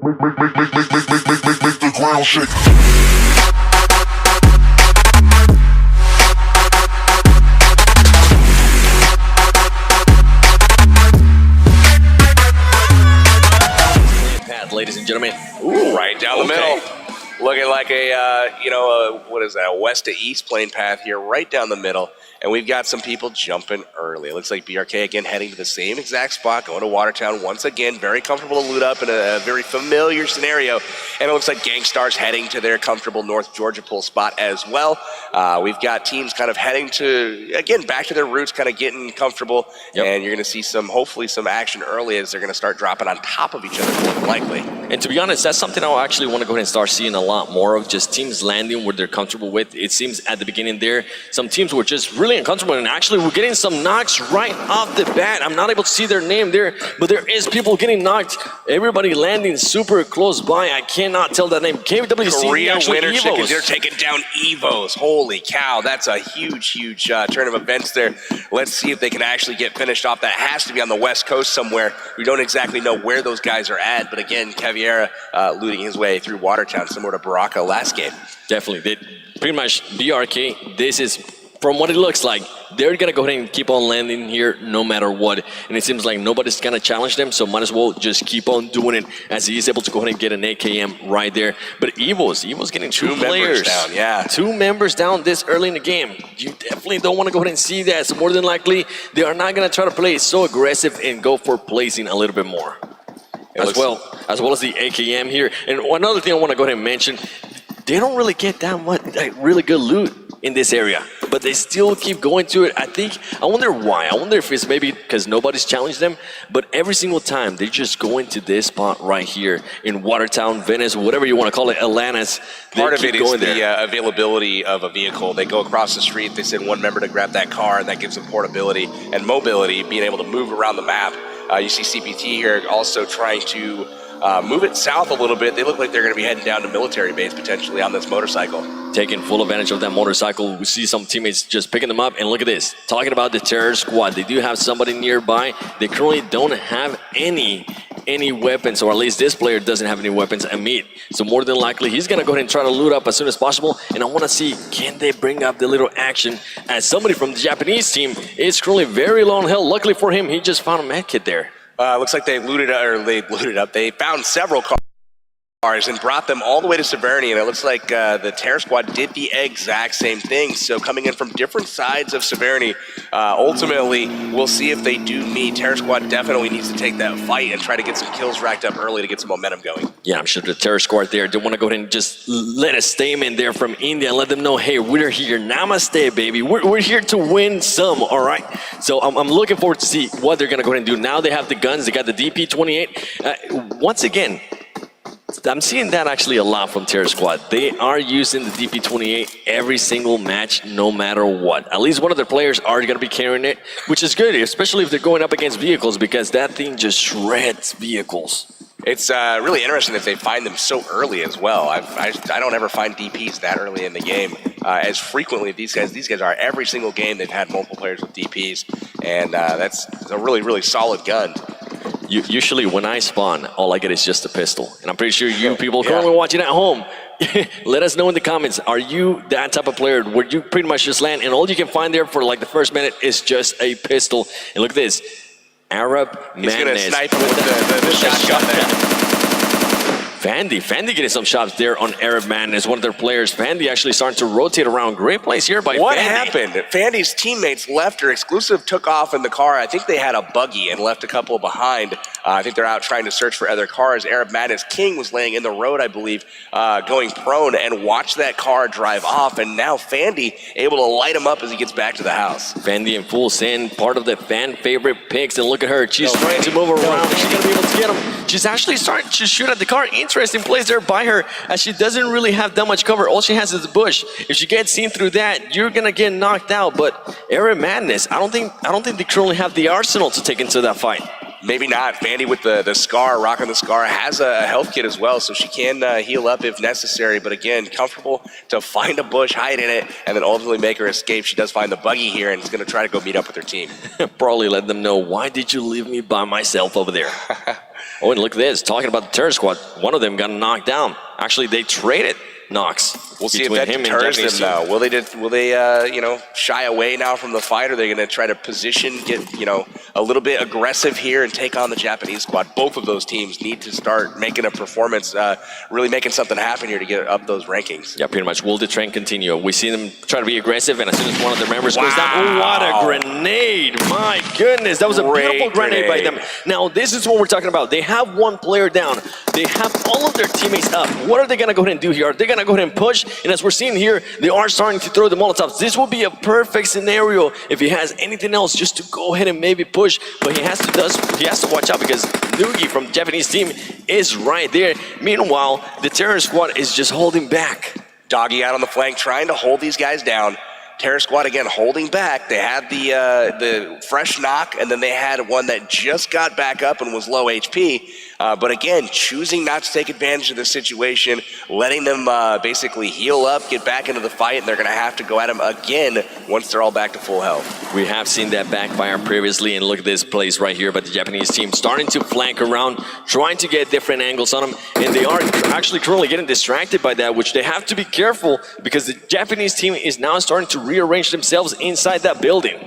Make the ground shake. Ladies and gentlemen, Right down the middle. Looking like what is that, a west to east plane path here, right down the middle. And we've got some people jumping early. It looks like BRK again heading to the same exact spot, going to Watertown once again. Very comfortable to loot up in a very familiar scenario. And it looks like Gangstar's heading to their comfortable North Georgia pool spot as well. We've got teams kind of heading to, again, back to their roots, kind of getting comfortable. Yep. And you're going to see hopefully some action early as they're going to start dropping on top of each other more than likely. And to be honest, that's something I actually want to go ahead and start seeing a lot more of, just teams landing where they're comfortable with. It seems at the beginning there, some teams were just really uncomfortable, and actually we're getting some knocks right off the bat. I'm not able to see their name there, but there is people getting knocked. Everybody landing super close by. I cannot tell that name. KWC Korea actually Winter Evos. Chickens, they're taking down Evos. Holy cow, that's a huge turn of events there. Let's see if they can actually get finished off. That has to be on the West Coast somewhere. We don't exactly know where those guys are at, but again, Caviera looting his way through Watertown, similar to Baraka last game. Definitely. Pretty much BRK, this is, from what it looks like, they're going to go ahead and keep on landing here no matter what. And it seems like nobody's going to challenge them, so might as well just keep on doing it as he is able to go ahead and get an AKM right there. But Evo's getting two players down, yeah. 2 members down this early in the game. You definitely don't want to go ahead and see that. So more than likely, they are not going to try to play so aggressive and go for placing a little bit more. As well as the AKM here. And another thing I want to go ahead and mention, they don't really get that much really good loot in this area, but they still keep going to it. I wonder why. I wonder if it's maybe because nobody's challenged them, but every single time they just go into this spot right here in Watertown, Venice, whatever you want to call it, Atlantis. Part of it is the availability of a vehicle. They go across the street, they send one member to grab that car, and that gives them portability and mobility, being able to move around the map. You see CPT here also trying to move it south a little bit. They look like they're going to be heading down to military base potentially on this motorcycle. Taking full advantage of that motorcycle. We see some teammates just picking them up. And look at this. Talking about the terror squad. They do have somebody nearby. They currently don't have any weapons, or at least this player doesn't have any weapons. Amit. So more than likely, he's going to go ahead and try to loot up as soon as possible. And I want to see, can they bring up the little action, as somebody from the Japanese team is currently very low on health. Luckily for him, he just found a med kit there. Looks like they looted up. They found several cars and brought them all the way to Severny, and it looks like the Terror Squad did the exact same thing. So coming in from different sides of Severny, ultimately, we'll see if they do meet. Terror Squad definitely needs to take that fight and try to get some kills racked up early to get some momentum going. Yeah, I'm sure the Terror Squad there do want to go ahead and just let a statement there from India and let them know, hey, we're here. Namaste, baby. We're here to win some, all right? So I'm looking forward to see what they're going to go ahead and do. Now they have the guns. They got the DP-28. Once again, I'm seeing that actually a lot from Terror Squad. They are using the DP-28 every single match, no matter what. At least one of their players are going to be carrying it, which is good, especially if they're going up against vehicles, because that thing just shreds vehicles. It's really interesting that they find them so early as well. I don't ever find DPs that early in the game as frequently. These guys are. Every single game they've had multiple players with DPs, and that's a really solid gun. Usually when I spawn, all I get is just a pistol. And I'm pretty sure you people currently watching at home, let us know in the comments, are you that type of player where you pretty much just land and all you can find there for like the first minute is just a pistol? And look at this, Arab Madness. He's going to snipe with the shotgun there. Fandy getting some shots there on Arab Madness, one of their players. Fandy actually starting to rotate around. Great place here by Fandy. What happened? Fandy's teammates left her. Exclusive took off in the car. I think they had a buggy and left a couple behind. I think they're out trying to search for other cars. Arab Madness King was laying in the road, I believe, going prone, and watched that car drive off. And now Fandy able to light him up as he gets back to the house. Fandy in full send, part of the fan favorite picks. And look at her. She's trying to move around. She's going to be able to get him. She's actually starting to shoot at the car. Interesting place there by her, as she doesn't really have that much cover. All she has is a bush. If she gets seen through that, you're gonna get knocked out. But Arab Madness, I don't think they currently have the arsenal to take into that fight. Maybe not. Fandy with the scar, rocking the scar, has a health kit as well, so she can heal up if necessary. But again, comfortable to find a bush, hide in it, and then ultimately make her escape. She does find the buggy here and is going to try to go meet up with her team. Probably let them know, why did you leave me by myself over there? Oh, and look at this. Talking about the terror squad, one of them got knocked down. Actually, they traded knocks. We'll see if that deters them now. Will they shy away now from the fight? Or are they going to try to position, get, a little bit aggressive here and take on the Japanese squad? Both of those teams need to start making a performance, really making something happen here to get up those rankings. Yeah, pretty much. Will the trend continue? We see them try to be aggressive, and as soon as one of their members goes down, oh, what a grenade! My goodness, that was a beautiful grenade by them. Now, this is what we're talking about. They have one player down. They have all of their teammates up. What are they going to go ahead and do here? Are they going to go ahead and push? And as we're seeing here, they are starting to throw the Molotovs. This will be a perfect scenario if he has anything else just to go ahead and maybe push. But he has to watch out because Nugi from the Japanese team is right there. Meanwhile, the Terror Squad is just holding back. Doggy out on the flank, trying to hold these guys down. Terror Squad again holding back. They had the fresh knock, and then they had one that just got back up and was low HP. But again, choosing not to take advantage of the situation, letting them basically heal up, get back into the fight, and they're going to have to go at them again once they're all back to full health. We have seen that backfire previously, and look at this place right here by the Japanese team, starting to flank around, trying to get different angles on them, and they are actually currently getting distracted by that, which they have to be careful because the Japanese team is now starting to rearrange themselves inside that building.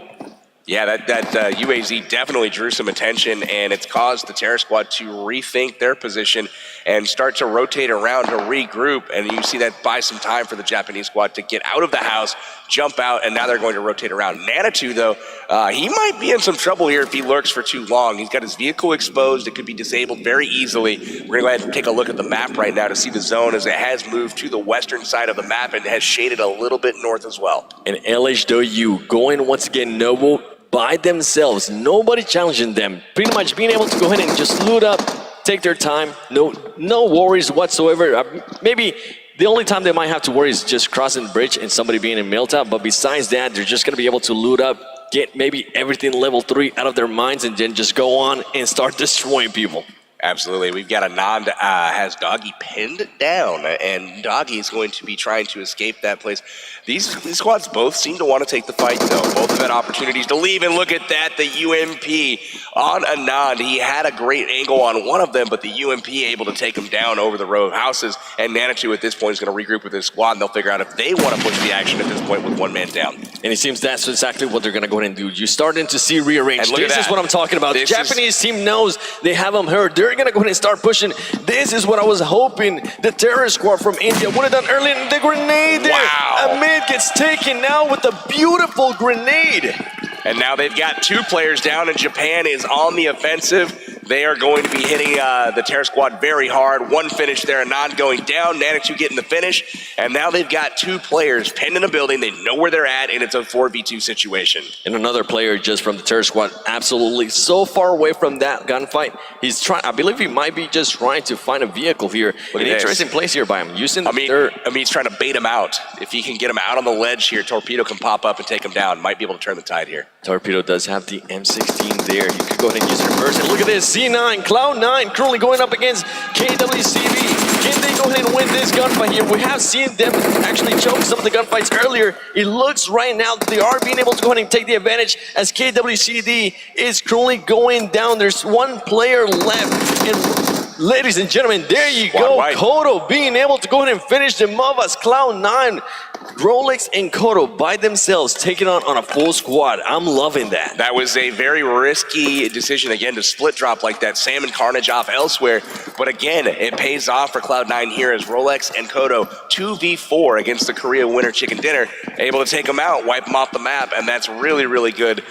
Yeah, that UAZ definitely drew some attention, and it's caused the Terror Squad to rethink their position and start to rotate around to regroup. And you see that buy some time for the Japanese squad to get out of the house, jump out, and now they're going to rotate around. Nanitou, though, he might be in some trouble here if he lurks for too long. He's got his vehicle exposed. It could be disabled very easily. We're going to go ahead and take a look at the map right now to see the zone as it has moved to the western side of the map and has shaded a little bit north as well. And LHW going once again noble by themselves, nobody challenging them, pretty much being able to go ahead and just loot up, take their time, no worries whatsoever. Maybe the only time they might have to worry is just crossing the bridge and somebody being in Milltop, but besides that, they're just going to be able to loot up, get maybe everything level 3 out of their minds, and then just go on and start destroying people. Absolutely. We've got Anand has Doggy pinned down, and Doggy is going to be trying to escape that place. These squads both seem to want to take the fight, though. Both have had opportunities to leave, and look at that, the UMP on Anand. He had a great angle on one of them, but the UMP able to take him down over the row of houses, and Nanitou at this point is going to regroup with his squad, and they'll figure out if they want to push the action at this point with one man down. And it seems that's exactly what they're going to go ahead and do. You're starting to see rearrange. This is what I'm talking about. The Japanese team knows they have them hurt. They're going to go ahead and start pushing. This is what I was hoping the Terror Squad from India would have done earlier. The grenade there. Wow. Amid gets taken now with a beautiful grenade. And now they've got 2 players down, and Japan is on the offensive. They are going to be hitting the Terror Squad very hard. One finish there, Anand going down, Nanitou getting the finish. And now they've got 2 players pinned in a building. They know where they're at, and it's a 4v2 situation. And another player just from the Terror Squad, absolutely so far away from that gunfight. He's trying, I believe he might be just trying to find a vehicle here. An interesting place here by him. Using he's trying to bait him out. If he can get him out on the ledge here, Torpedo can pop up and take him down. Might be able to turn the tide here. Torpedo does have the M16 there. He could go ahead and use reverse. And look at this, C9, Cloud9 currently going up against KWCB. Can they go ahead and win this gunfight here? We have seen them actually choke some of the gunfights earlier. It looks right now that they are being able to go ahead and take the advantage as KWCD is currently going down. There's 1 player left. And ladies and gentlemen, there you go. Kodo being able to go ahead and finish them off as Cloud9. Rolex and Kodo by themselves taking on a full squad. I'm loving that. That was a very risky decision, again, to split drop like that. Sam and Carnage off elsewhere. But again, it pays off for Cloud9 here as Rolex and Kodo 2v4 against the Korea winner Chicken Dinner. Able to take them out, wipe them off the map, and that's really, really good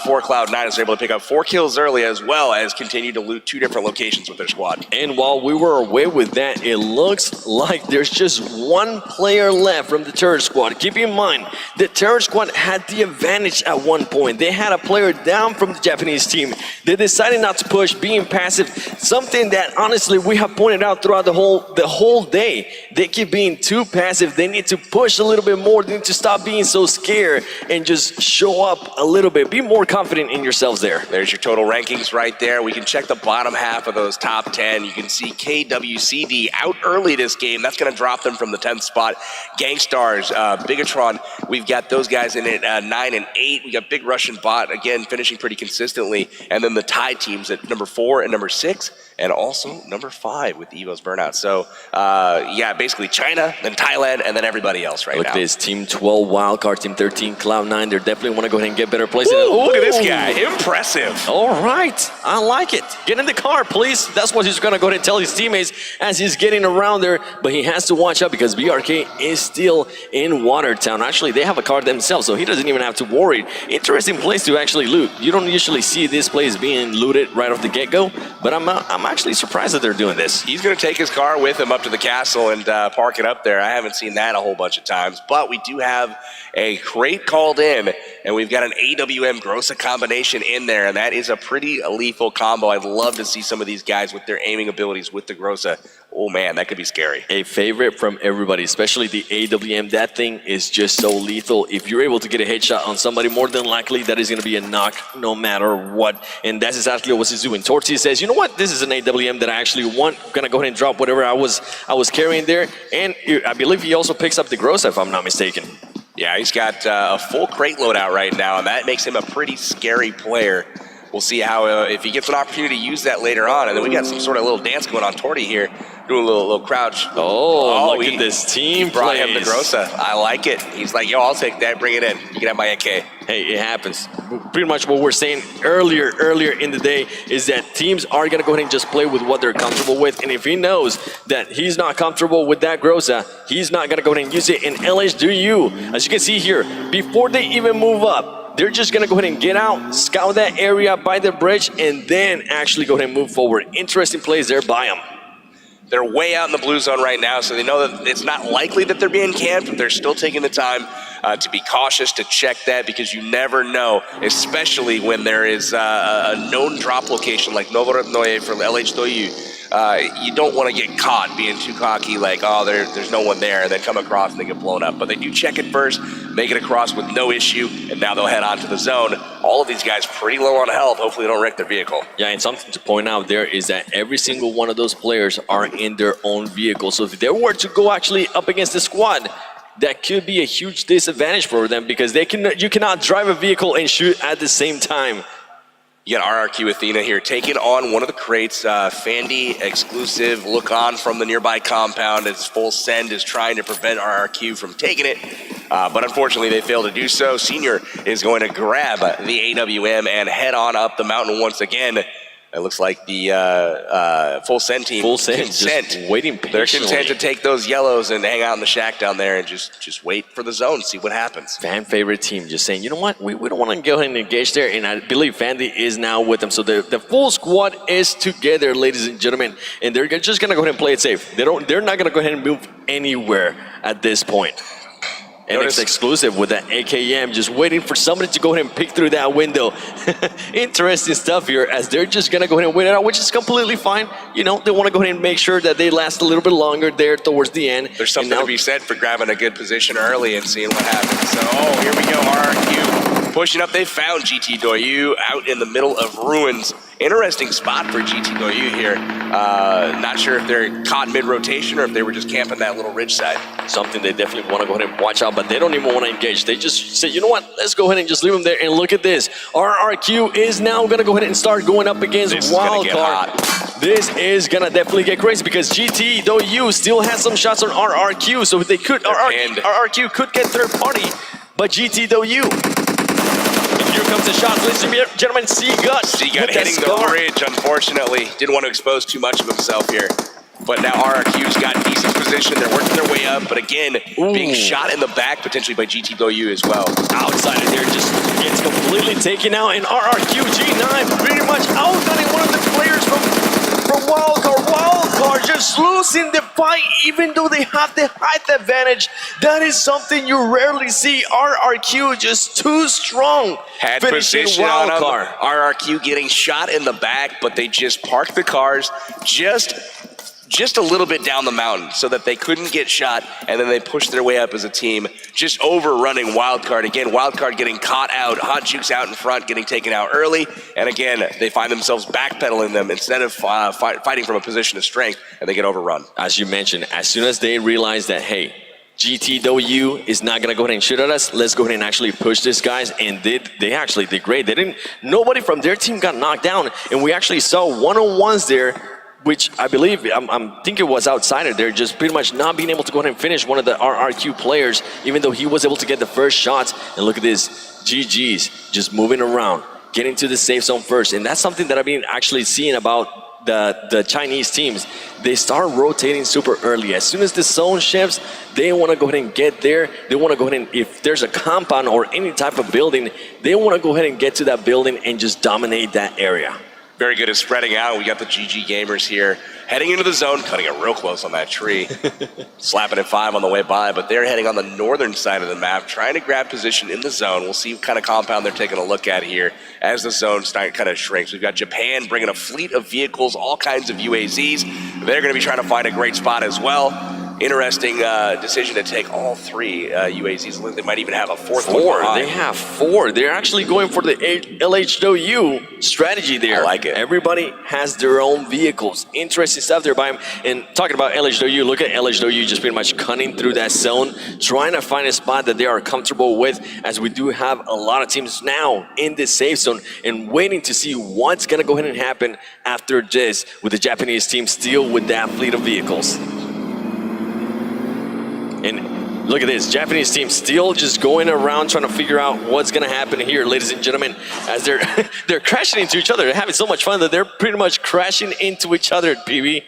for Cloud9 as they're able to pick up 4 kills early as well as continue to loot 2 different locations with their squad. And while we were away with that, it looks like there's just 1 player left from the Terror Squad. Keep in mind, the Terror Squad had the advantage at one point. They had a player down from the Japanese team. They decided not to push, being passive, something that honestly we have pointed out throughout the whole day. They keep being too passive. They need to push a little bit more. They need to stop being so scared and just show up a little bit. Be more confident in yourselves there. There's your total rankings right there. We can check the bottom half of those top 10. You can see KWCD out early this game. That's going to drop them from the 10th spot. Gangstars starters. Bigatron, we've got those guys in at 9 and 8. We got Big Russian Bot, again, finishing pretty consistently. And then the tie teams at number 4 and number 6, and also number 5 with Evo's Burnout. So, yeah, basically China, then Thailand, and then everybody else right now. Look, this Team 12 Wildcard, Team 13 Cloud9, they definitely want to go ahead and get better places. Look at this guy. Impressive. All right. I like it. Get in the car, please. That's what he's going to go ahead and tell his teammates as he's getting around there. But he has to watch out because BRK is still in Watertown. Actually, they have a car themselves, so he doesn't even have to worry. Interesting place to actually loot. You don't usually see this place being looted right off the get-go, but I'm actually surprised that they're doing this. He's going to take his car with him up to the castle and park it up there. I haven't seen that a whole bunch of times, but we do have a crate called in, and we've got an AWM YoRHa combination in there, and that is a pretty lethal combo. I'd love to see some of these guys with their aiming abilities with the YoRHa. Oh man, that could be scary. A favorite from everybody, especially the AWM. That thing is just so lethal. If you're able to get a headshot on somebody, more than likely that is going to be a knock no matter what. And that's exactly what he's doing. Torty says, you know what? This is an AWM that I actually want. Going to go ahead and drop whatever I was carrying there. And I believe he also picks up the YoRHa, if I'm not mistaken. Yeah, he's got a full crate loadout right now, and that makes him a pretty scary player. We'll see how, if he gets an opportunity to use that later on. And then we got some sort of little dance going on. Torty here doing a little crouch. Oh, look at this team brought him the YoRHa. I like it. He's like, yo, I'll take that. Bring it in. You can have my AK. Hey, it happens. Pretty much what we're saying earlier in the day is that teams are going to go ahead and just play with what they're comfortable with. And if he knows that he's not comfortable with that YoRHa, he's not going to go ahead and use it. And LH, do you? As you can see here, before they even move up, they're just going to go ahead and get out, scout that area by the bridge, and then actually go ahead and move forward. Interesting plays there by them. They're way out in the blue zone right now, so they know that it's not likely that they're being camped, but they're still taking the time to be cautious, to check that, because you never know, especially when there is a known drop location like Novorodnoye from LH Toyu. You don't want to get caught being too cocky, like, oh, there's no one there, and then come across and they get blown up. But they do check it first, make it across with no issue, and now they'll head on to the zone. All of these guys pretty low on health. Hopefully they don't wreck their vehicle. Yeah, and something to point out there is that every single one of those players are in their own vehicle. So if they were to go actually up against the squad, that could be a huge disadvantage for them because you cannot drive a vehicle and shoot at the same time. You got RRQ Athena here taking on one of the crates. Fandy exclusive look on from the nearby compound as full send is trying to prevent RRQ from taking it. But unfortunately they fail to do so. Senior is going to grab the AWM and head on up the mountain once again. It looks like the full send team just waiting patiently. They're content to take those yellows and hang out in the shack down there and just wait for the zone, see what happens. Fan favorite team just saying, you know what, we don't want to go ahead and engage there, and I believe Fandy is now with them. So the full squad is together, ladies and gentlemen, and they're just gonna go ahead and play it safe. They're not gonna go ahead and move anywhere at this point. And it's exclusive with that AKM, just waiting for somebody to go ahead and pick through that window. Interesting stuff here, as they're just going to go ahead and wait it out, which is completely fine. You know, they want to go ahead and make sure that they last a little bit longer there towards the end. There's something to be said for grabbing a good position early and seeing what happens. So, oh, here we go, RRQ pushing up. They found GT Doyu out in the middle of ruins. Interesting spot for GT Doyu here. Not sure if they're caught mid-rotation or if they were just camping that little ridge side. Something they definitely want to go ahead and watch out, but they don't even want to engage. They just say, you know what, let's go ahead and just leave them there. And look at this. RRQ is now going to go ahead and start going up against Wildcard. This is going to definitely get crazy because GT Doyu still has some shots on RRQ, so they could, RRQ could get third party, but GT Doyu. Here comes the shot, ladies and gentlemen. Seagut hitting the bridge, unfortunately. Didn't want to expose too much of himself here. But now RRQ's got decent position. They're working their way up. But again, being shot in the back potentially by GT Doyu as well. Outside of there, just gets completely taken out. And RRQ G9 pretty much outgunning one of the players from Wildcard. Wildcard just losing the fight even though they have the height advantage. That is something you rarely see. RRQ just too strong. Had position on him. RRQ getting shot in the back, but they just parked the cars just a little bit down the mountain so that they couldn't get shot, and then they pushed their way up as a team, just overrunning Wildcard. Again, Wildcard getting caught out, Hot Juke's out in front, getting taken out early, and again, they find themselves backpedaling them instead of fighting from a position of strength, and they get overrun. As you mentioned, as soon as they realize that, hey, GTW is not gonna go ahead and shoot at us. Let's go ahead and actually push this, guys. And they actually did great. Nobody from their team got knocked down, and we actually saw one-on-ones there, which I believe, I'm thinking it was outsider there, just pretty much not being able to go ahead and finish one of the RRQ players, even though he was able to get the first shots. And look at this, GG's just moving around, getting to the safe zone first. And that's something that I've been actually seeing about the Chinese teams. They start rotating super early. As soon as the zone shifts, they want to go ahead and get there. They want to go ahead and, if there's a compound or any type of building, they want to go ahead and get to that building and just dominate that area. Very good at spreading out. We got the GG gamers here heading into the zone, cutting it real close on that tree. Slapping at 5 on the way by, but they're heading on the northern side of the map, trying to grab position in the zone. We'll see what kind of compound they're taking a look at here as the zone kind of shrinks. We've got Japan bringing a fleet of vehicles, all kinds of UAZs. They're going to be trying to find a great spot as well. Interesting decision to take all 3 UAZs. They might even have a 4th one. They have 4. They're actually going for the LHW strategy there. I like it. Everybody has their own vehicles. Interesting stuff there by him. And talking about LHW, look at LHW just pretty much cutting through that zone, trying to find a spot that they are comfortable with, as we do have a lot of teams now in this safe zone and waiting to see what's going to go ahead and happen after this, with the Japanese team still with that fleet of vehicles. And look at this, Japanese team still just going around trying to figure out what's going to happen here, ladies and gentlemen, as they're crashing into each other. They're having so much fun that they're pretty much crashing into each other, PB.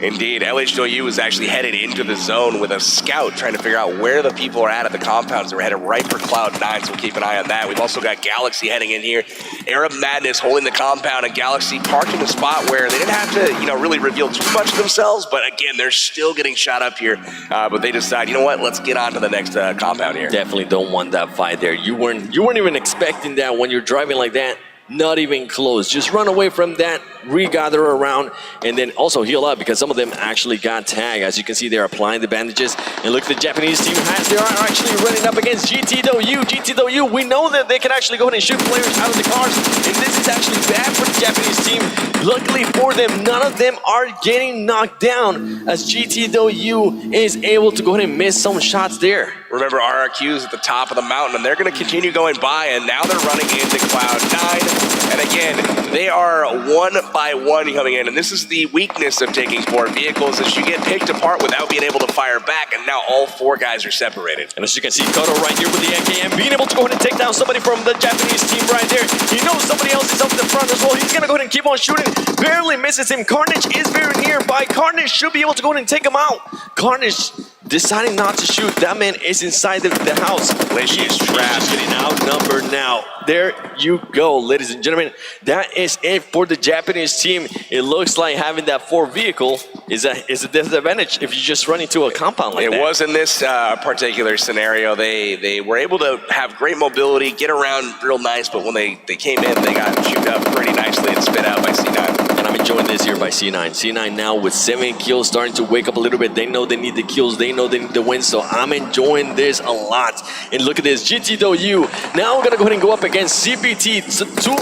Indeed, LHW is actually headed into the zone with a scout trying to figure out where the people are at the compounds. They're headed right for Cloud9, so we'll keep an eye on that. We've also got Galaxy heading in here. Arab Madness holding the compound, and Galaxy parked in a spot where they didn't have to, really reveal too much of themselves, but again, they're still getting shot up here. But they decide, you know what, let's get on to the next compound here. Definitely don't want that fight there. You weren't even expecting that when you're driving like that. Not even close. Just run away from that, regather around, and then also heal up, because some of them actually got tagged. As you can see, they're applying the bandages. And look, the Japanese team they are actually running up against GTW. GTW, we know that they can actually go ahead and shoot players out of the cars, and this is actually bad for the Japanese team. Luckily for them, none of them are getting knocked down, as GTW is able to go ahead and miss some shots there. Remember, RRQ's at the top of the mountain, and they're going to continue going by, and now they're running into Cloud9. And again, they are one by one coming in, and this is the weakness of taking 4 vehicles, is you get picked apart without being able to fire back, and now all 4 guys are separated. And as you can see, Koto right here with the AKM, being able to go ahead and take down somebody from the Japanese team right there. He knows somebody else is up the front as well. He's going to go ahead and keep on shooting. Barely misses him. Carnage is very nearby. Carnage should be able to go ahead and take him out. Carnage deciding not to shoot. That man is inside the house. He is trapped. He's getting outnumbered now. There you go, ladies and gentlemen. That is it for the Japanese team. It looks like having that 4 vehicle is a disadvantage if you just run into a compound like that. It was in this particular scenario. They were able to have great mobility, get around real nice, but when they came in, they got chewed up pretty nicely and spit out by C9. And I'm enjoying this here by C9. C9 now with 7 kills, starting to wake up a little bit. They know they need the kills. They know they need the win, so I'm enjoying this a lot. And look at this, GTW. Now we're going to go ahead and go up against CPT. So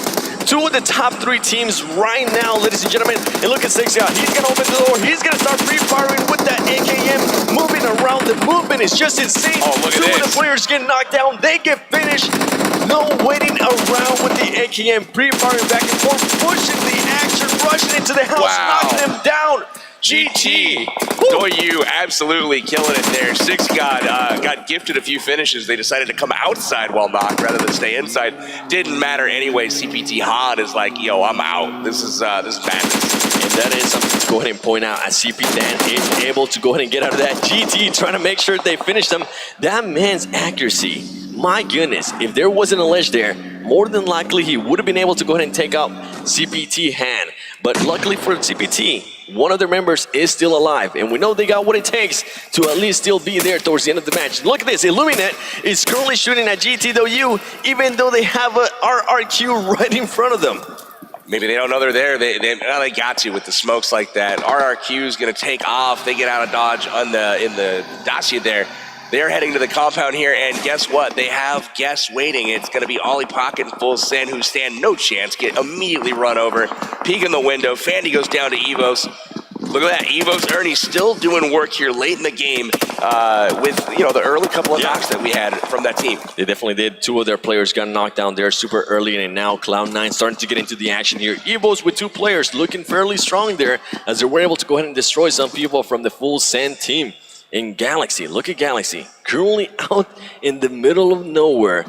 two of the top 3 teams right now, ladies and gentlemen. And look at 6 out. He's going to open the door. He's going to start free-firing with that AKM, moving around. The movement is just insane. Oh, look at this. 2 of the players get knocked down. They get finished. No waiting around with the AKM, pre-firing back and forth, pushing the action, rushing into the house, knocking them down. GT. Doyu absolutely killing it there. 6 got gifted a few finishes. They decided to come outside while knocked rather than stay inside. Didn't matter anyway. CPT Han is like, yo, I'm out. This is madness. And that is something to go ahead and point out, as CP10 is able to go ahead and get out of that. GT trying to make sure they finish them. That man's accuracy, my goodness, if there wasn't a ledge there, more than likely he would have been able to go ahead and take out CPT Han. But luckily for CPT, one of their members is still alive, and we know they got what it takes to at least still be there towards the end of the match. Look at this, Illuminate is currently shooting at GTW, even though they have a RRQ right in front of them. Maybe they don't know they're there. They got you with the smokes like that. RRQ is going to take off. They get out of dodge in the Dacia there. They're heading to the compound here, and guess what? They have guests waiting. It's going to be Ollie Pocket and full send, who stand no chance, get immediately run over. Peek in the window. Fandy goes down to Evos. Look at that, Evo's Ernie still doing work here late in the game with the early couple of knocks that we had from that team. They definitely did. Two of their players got knocked down there super early, and now Cloud9 starting to get into the action here. Evo's with 2 players looking fairly strong there as they were able to go ahead and destroy some people from the full Sand team. In Galaxy, look at Galaxy, currently out in the middle of nowhere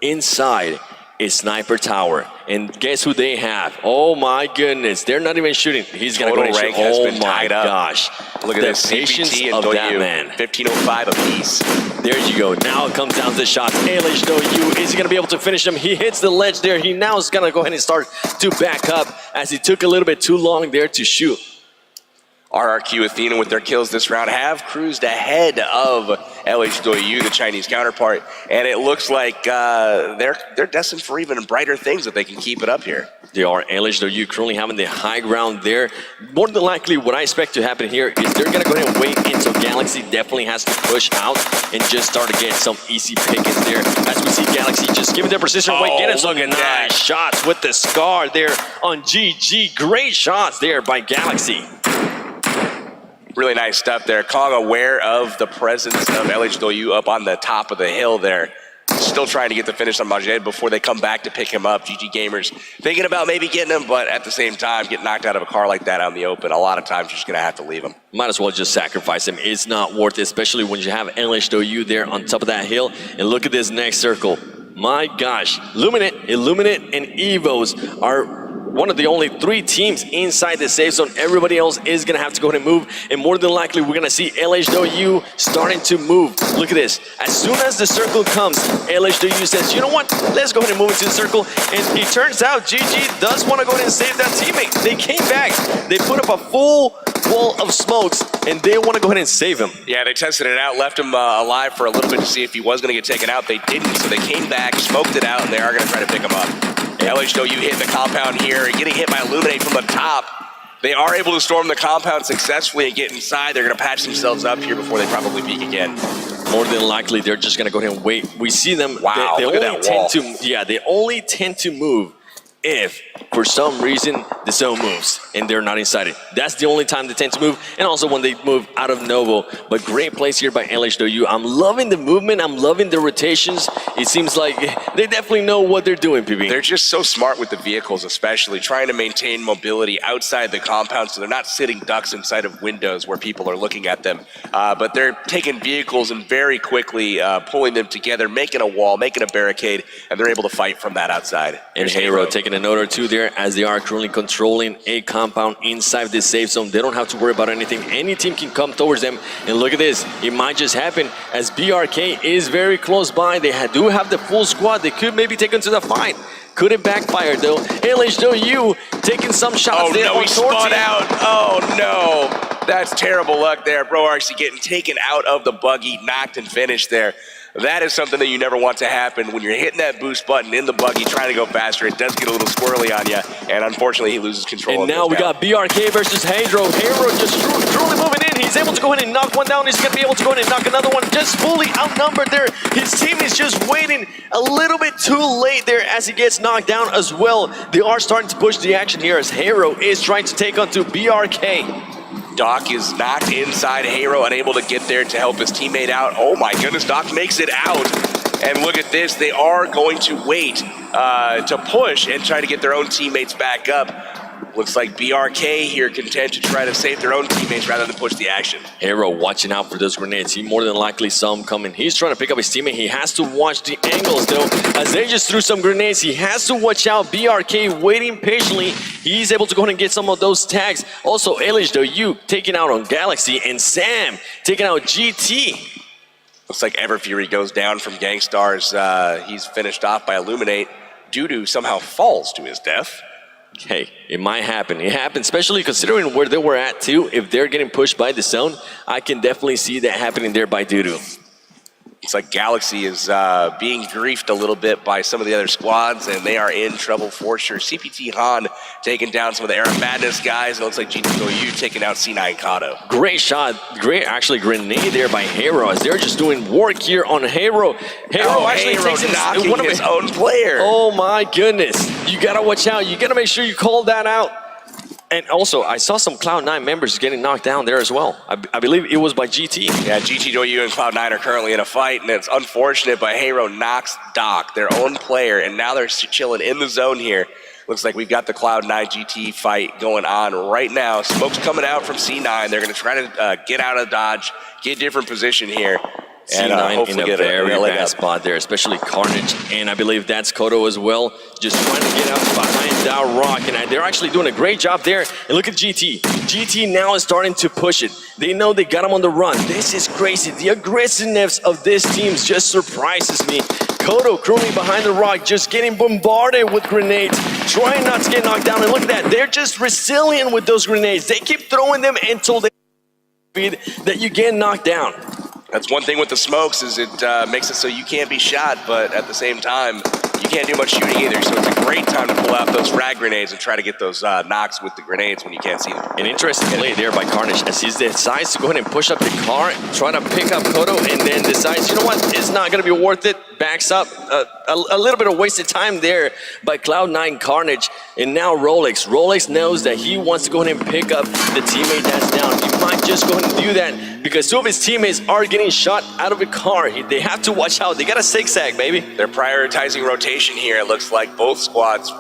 inside a sniper tower. And guess who they have? Oh my goodness, they're not even shooting. He's gonna go and shoot. Oh my gosh. Look at this, patience CPT of and that man. 1505 apiece. There you go. Now it comes down to the shots. Eᴎᴍa, is he gonna be able to finish him? He hits the ledge there. He now is gonna go ahead and start to back up as he took a little bit too long there to shoot. RRQ Athena with their kills this round have cruised ahead of Eᴎᴍa, the Chinese counterpart, and it looks like they're destined for even brighter things if they can keep it up here. They are. Eᴎᴍa currently having the high ground there. More than likely, what I expect to happen here is they're going to go ahead and wait until Galaxy definitely has to push out and just start to get some easy pickings there. As we see Galaxy just giving their precision away, getting some nice shots with the Scar there on GG. Great shots there by Galaxy. Really nice stuff there. Kong aware of the presence of Eᴎᴍa up on the top of the hill there. Still trying to get the finish on Majed before they come back to pick him up. GG Gamers thinking about maybe getting him, but at the same time, getting knocked out of a car like that out in the open, a lot of times you're just going to have to leave him. Might as well just sacrifice him. It's not worth it, especially when you have Eᴎᴍa there on top of that hill. And look at this next circle. My gosh. Illuminate, and Evos are one of the only 3 teams inside the safe zone. Everybody else is going to have to go ahead and move. And more than likely, we're going to see Eᴎᴍa starting to move. Look at this. As soon as the circle comes, Eᴎᴍa says, you know what? Let's go ahead and move into the circle. And it turns out GG does want to go ahead and save that teammate. They came back. They put up a full wall of smokes, and they want to go ahead and save him. Yeah, they tested it out, left him alive for a little bit to see if he was going to get taken out. They didn't, so they came back, smoked it out, and they are going to try to pick him up. Eᴎᴍa hitting the compound here and getting hit by Illuminate from the top. They are able to storm the compound successfully and get inside. They're going to patch themselves up here before they probably peek again. More than likely, they're just going to go ahead and wait. We see them. Wow, they look only at that wall. they only tend to move if, for some reason, the zone moves and they're not inside it. That's the only time they tend to move, and also when they move out of Novo. But great plays here by Eᴎᴍa. I'm loving the movement. I'm loving the rotations. It seems like they definitely know what they're doing, PB. They're just so smart with the vehicles, especially trying to maintain mobility outside the compound, so they're not sitting ducks inside of windows where people are looking at them. But they're taking vehicles and very quickly pulling them together, making a wall, making a barricade, and they're able to fight from that outside. And Hiro taking a note or two there as they are currently controlling a compound inside this safe zone. They don't have to worry about anything. Any team can come towards them. And look at this. It might just happen as BRK is very close by. They do have the full squad. They could maybe take them to the fight. Could have backfired though. Eᴎᴍa taking some shots there. Oh no, he spun out. Oh no. That's terrible luck there. Bro actually getting taken out of the buggy, knocked and finished there. That is something that you never want to happen when you're hitting that boost button in the buggy, trying to go faster. It does get a little squirrely on you, and unfortunately, he loses control. And now we got BRK versus Hiro. Hiro just truly moving in. He's able to go ahead and knock one down. He's going to be able to go ahead and knock another one. Just fully outnumbered there. His team is just waiting a little bit too late there as he gets knocked down as well. They are starting to push the action here as Hiro is trying to take on to BRK. Doc is knocked inside. Hiro unable to get there to help his teammate out. Oh my goodness, Doc makes it out. And look at this, they are going to wait to push and try to get their own teammates back up. Looks like BRK here content to try to save their own teammates rather than push the action. Hiro watching out for those grenades. He more than likely saw them coming. He's trying to pick up his teammate. He has to watch the angles though. As they just threw some grenades, he has to watch out. BRK waiting patiently. He's able to go ahead and get some of those tags. Also, Eᴎᴍa taking out on Galaxy, and Sam taking out GT. Looks like Everfury goes down from Gangstars. He's finished off by Illuminate. Dudu somehow falls to his death. Hey, it might happen. It happens, especially considering where they were at too. If they're getting pushed by the zone, I can definitely see that happening there by Dudu. It's like Galaxy is being griefed a little bit by some of the other squads, and they are in trouble for sure. CPT Han taking down some of the Air Madness guys. It looks like GTOU taking out C9 Kato. Great shot. Great, actually, grenade there by Hiro as they're just doing work here on Hiro. Hiro actually takes knocking one of his own player. Oh my goodness. You got to watch out. You got to make sure you call that out. And also, I saw some Cloud9 members getting knocked down there as well. I believe it was by GT. Yeah, GT and Cloud9 are currently in a fight, and it's unfortunate, but Hiro knocks Doc, their own player, and now they're chilling in the zone here. Looks like we've got the Cloud9 GT fight going on right now. Smoke's coming out from C9. They're going to try to get out of dodge, get a different position here. And C9 in a very bad spot there, especially Carnage, and I believe that's Kodo as well, just trying to get out behind that rock, and they're actually doing a great job there. And look at GT. GT now is starting to push it. They know they got him on the run. This is crazy. The aggressiveness of this team just surprises me. Kodo currently behind the rock, just getting bombarded with grenades, trying not to get knocked down. And look at that, they're just resilient with those grenades. They keep throwing them until they that you get knocked down. That's one thing with the smokes is it makes it so you can't be shot, but at the same time, you can't do much shooting either. So it's a great time to pull out those frag grenades and try to get those knocks with the grenades when you can't see them. An interesting play there by Carnage as he decides to go ahead and push up the car, try to pick up Kodo, and then decides, you know what, it's not going to be worth it. Backs up. A little bit of wasted time there by Cloud9 Carnage. And now Rolex. Rolex knows that he wants to go ahead and pick up the teammate that's down. He might just go ahead and do that because two of his teammates are getting shot out of a car. They have to watch out. They got a zigzag, baby. They're prioritizing rotation here. It looks like both squads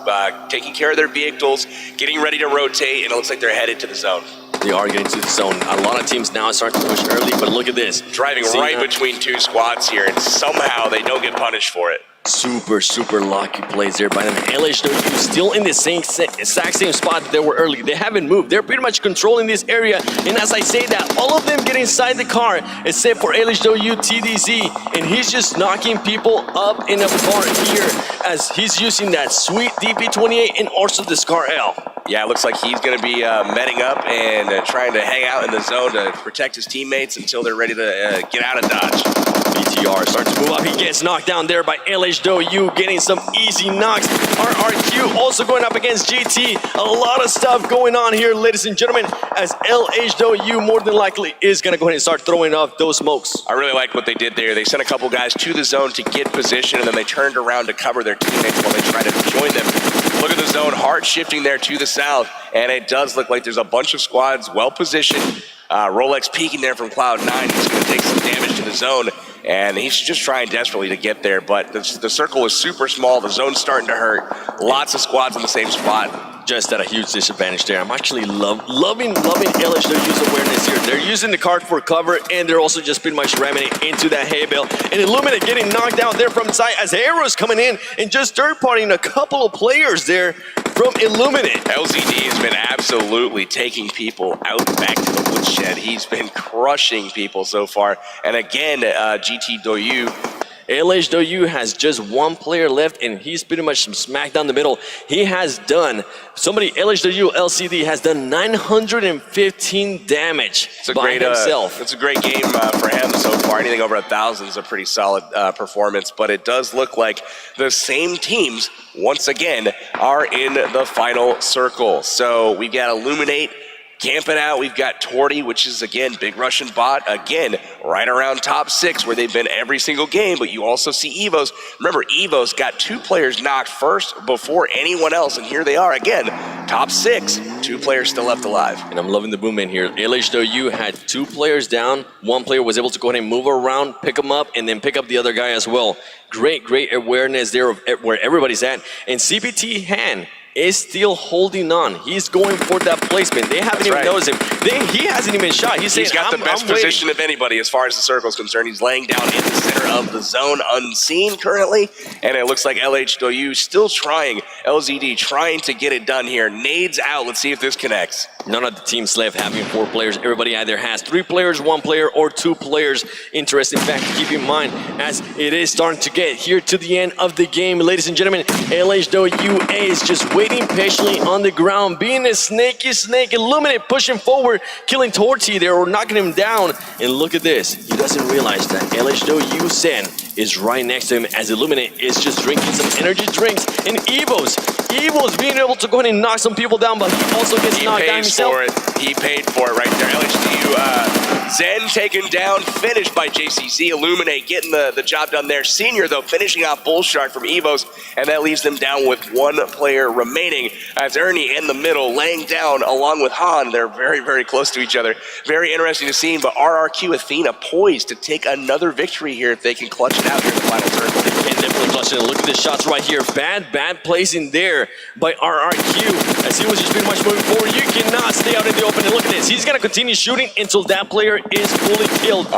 taking care of their vehicles, getting ready to rotate, and it looks like they're headed to the zone. They are getting to the zone. A lot of teams now are starting to push early, but look at this. Driving right between two squads here, and somehow they don't get punished for it. Super, super lucky plays there by them. LHW still in the exact same spot that they were early. They haven't moved. They're pretty much controlling this area. And as I say that, all of them get inside the car, except for LHW TDZ. And he's just knocking people up and apart here as he's using that sweet DP28 and also the Scar L. Yeah, it looks like he's going to be metting up and trying to hang out in the zone to protect his teammates until they're ready to get out of dodge. BTR starts to move up. He gets knocked down there by LHW, getting some easy knocks. RRQ also going up against GT. A lot of stuff going on here, ladies and gentlemen, as LHW more than likely is going to go ahead and start throwing off those smokes. I really like what they did there. They sent a couple guys to the zone to get position, and then they turned around to cover their teammates while they tried to join them. Look at the zone, hard shifting there to the south, and it does look like there's a bunch of squads well positioned. Rolex peeking there from Cloud9. He's going to take some damage to the zone, and he's just trying desperately to get there, but the circle is super small. The zone's starting to hurt. Lots of squads in the same spot. Just at a huge disadvantage there. I'm actually loving LHW's awareness here. They're using the card for cover, and they're also just pretty much ramming it into that hay bale. And Illuminate getting knocked out there from side as Hero's coming in and just third-partying a couple of players there from Illuminate. LZD has been absolutely taking people out back to the woodshed. He's been crushing people so far. And again, GT Doyu. LHW has just one player left, and he's pretty much smack down the middle. He has done, LHW LCD has done 915 damage by himself. It's a great game for him so far. Anything over 1,000 is a pretty solid performance, but it does look like the same teams, once again, are in the final circle. So we've got Illuminate camping out. We've got Torty, which is, again, big Russian bot, again, right around top 6 where they've been every single game, but you also see Evos. Remember, Evos got 2 players knocked first before anyone else, and here they are again, top 6, 2 players still left alive. And I'm loving the boom in here. LHW had 2 players down. 1 player was able to go ahead and move around, pick him up, and then pick up the other guy as well. Great awareness there of where everybody's at. And CBT Han is still holding on. He's going for that placement. They haven't even noticed him. He hasn't even shot. He's got the best position of anybody as far as the circle is concerned. He's laying down in the center of the zone, unseen currently, and it looks like LHW still trying, LZD trying to get it done here. Nades out. Let's see if this connects. None of the teams left having 4 players. Everybody either has 3 players, 1 player, or 2 players. Interesting fact to keep in mind as it is starting to get here to the end of the game. Ladies and gentlemen, LHW is just waiting patiently on the ground, being a snaky snake. Illuminate pushing forward, killing Torty there or knocking him down. And look at this. He doesn't realize that LHW Sen is right next to him as Illuminate is just drinking some energy drinks. And Evo's being able to go ahead and knock some people down, but he also gets knocked down himself. He paid for it right there. LHW Zen taken down, finished by JCC. Illuminate getting the job done there. Senior, though, finishing off Bullshark from Evos, and that leaves them down with one player remaining. As Ernie in the middle, laying down along with Han. They're very, very close to each other. Very interesting to see, but RRQ Athena poised to take another victory here if they can clutch it out here in the final turn. And definitely clutching it. Look at the shots right here. Bad placing there by RRQ. As he was just pretty much moving forward, you cannot stay out in the open. And look at this. He's going to continue shooting until that player is fully killed. He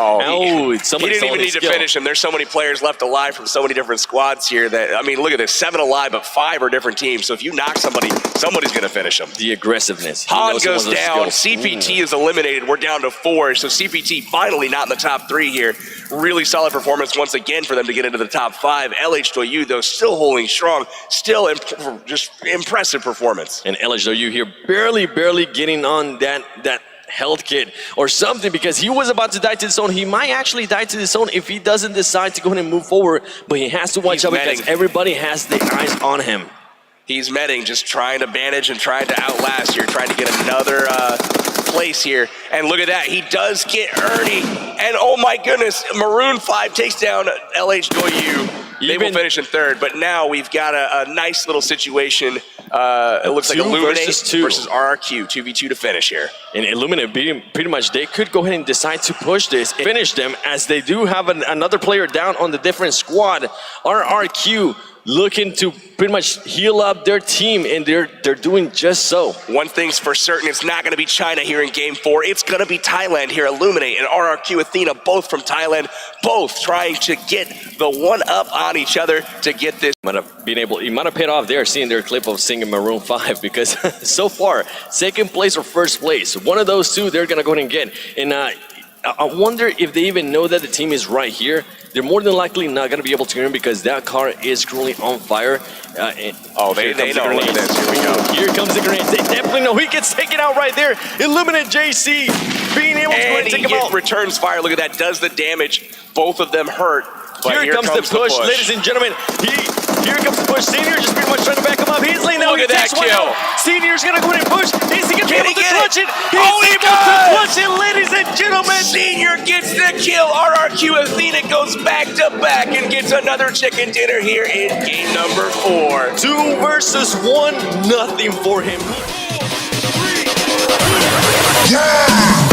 didn't even need to finish him. There's so many players left alive from so many different squads here that, I mean, look at this. 7 alive, but 5 are different teams. So if you knock somebody, somebody's going to finish them. The aggressiveness. Han goes down. CPT is eliminated. We're down to 4. So CPT finally not in the top 3 here. Really solid performance once again for them to get into the top 5. LHW, though, still holding strong. Still just impressive performance. And LHW here barely getting on that health kit or something, because he was about to die to the zone. He might actually die to the zone if he doesn't decide to go ahead and move forward, but he has to watch out because everybody has their eyes on him. He's medding, just trying to manage and trying to outlast here, trying to get another place here. And look at that, he does get Ernie. And oh my goodness, Maroon 5 takes down LHW. They will finish in 3rd, but now we've got a nice little situation. It looks like Illuminate versus RRQ, 2v2 to finish here. And Illuminate pretty much, they could go ahead and decide to push this and finish them, as they do have another player down on the different squad. RRQ looking to pretty much heal up their team, and they're doing just so. One thing's for certain, it's not going to be China here in Game 4. It's going to be Thailand here. Illuminate and RRQ Athena, both from Thailand, both trying to get the one-up on each other to get this. It might have paid off there, seeing their clip of singing Maroon 5, because so far, 2nd place or 1st place, one of those two they're going to go ahead and get. And I wonder if they even know that the team is right here. They're more than likely not going to be able to win, because that car is currently on fire. They know. Look at this. Here we go. Here comes the grenades. They definitely know. He gets taken out right there. Illuminate JC being able to take him out. Returns fire. Look at that. Does the damage. Both of them hurt. But here comes the push, ladies and gentlemen. Here comes the push. Senior just pretty much trying to back him up. He's laying down. Look at that kill. Senior's going to go in and push. Is he going to be able to clutch it? He's able to clutch it, ladies and gentlemen. Senior gets the kill. RRQ Athena goes back to back and gets another chicken dinner here in game number 4. 2 versus 1, nothing for him. Yeah!